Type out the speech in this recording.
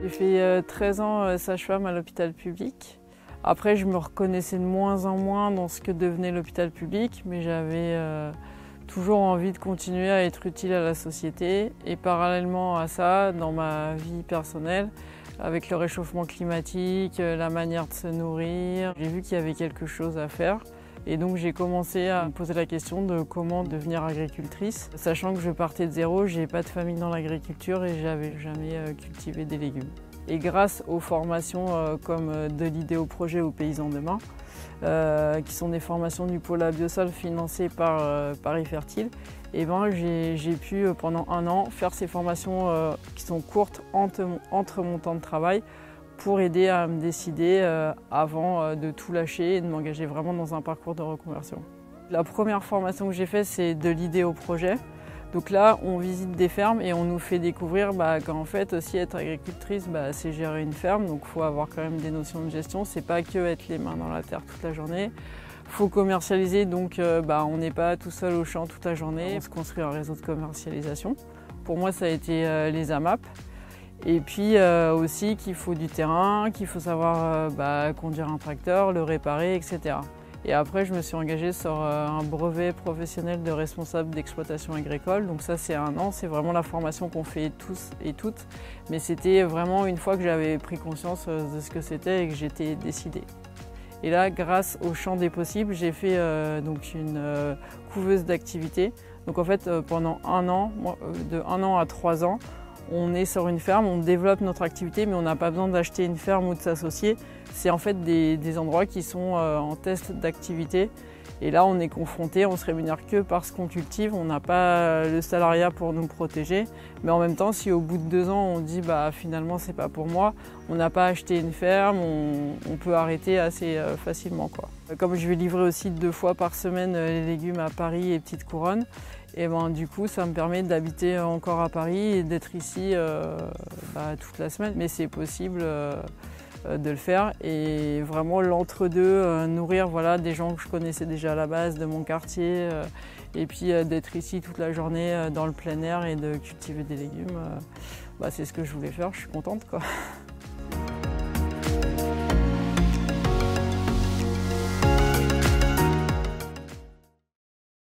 J'ai fait 13 ans sage-femme à l'hôpital public. Après, je me reconnaissais de moins en moins dans ce que devenait l'hôpital public, mais j'avais toujours envie de continuer à être utile à la société. Et parallèlement à ça, dans ma vie personnelle, avec le réchauffement climatique, la manière de se nourrir, j'ai vu qu'il y avait quelque chose à faire. Et donc j'ai commencé à me poser la question de comment devenir agricultrice. Sachant que je partais de zéro, j'ai pas de famille dans l'agriculture et j'avais jamais cultivé des légumes. Et grâce aux formations comme de l'idée au projet aux paysans demain, qui sont des formations du pôle à biosol financées par Paris Fertile, et ben j'ai pu pendant un an faire ces formations qui sont courtes entre mon temps de travail pour aider à me décider avant de tout lâcher et de m'engager vraiment dans un parcours de reconversion. La première formation que j'ai faite, c'est de l'idée au projet. Donc là, on visite des fermes et on nous fait découvrir qu'en fait, aussi être agricultrice, c'est gérer une ferme. Donc il faut avoir quand même des notions de gestion. C'est pas que être les mains dans la terre toute la journée. Il faut commercialiser, donc on n'est pas tout seul au champ toute la journée. On se construit un réseau de commercialisation. Pour moi, ça a été les AMAP. Et puis aussi qu'il faut du terrain, qu'il faut savoir conduire un tracteur, le réparer, etc. Et après, je me suis engagée sur un brevet professionnel de responsable d'exploitation agricole. Donc ça, c'est 1 an, c'est vraiment la formation qu'on fait tous et toutes. Mais c'était vraiment une fois que j'avais pris conscience de ce que c'était et que j'étais décidée. Et là, grâce au champ des possibles, j'ai fait donc une couveuse d'activité. Donc en fait, pendant 1 an, de 1 an à 3 ans, on est sur une ferme, on développe notre activité, mais on n'a pas besoin d'acheter une ferme ou de s'associer. C'est en fait des endroits qui sont en test d'activité. Et là, on est confronté, on se rémunère que parce qu'on cultive, on n'a pas le salariat pour nous protéger. Mais en même temps, si au bout de 2 ans, on dit finalement c'est pas pour moi, on n'a pas acheté une ferme, on peut arrêter assez facilement, quoi. Comme je vais livrer aussi 2 fois par semaine les légumes à Paris et Petite Couronne, et du coup ça me permet d'habiter encore à Paris et d'être ici toute la semaine. Mais c'est possible de le faire, et vraiment l'entre-deux, nourrir des gens que je connaissais déjà à la base de mon quartier, et puis d'être ici toute la journée dans le plein air et de cultiver des légumes, c'est ce que je voulais faire, je suis contente, quoi.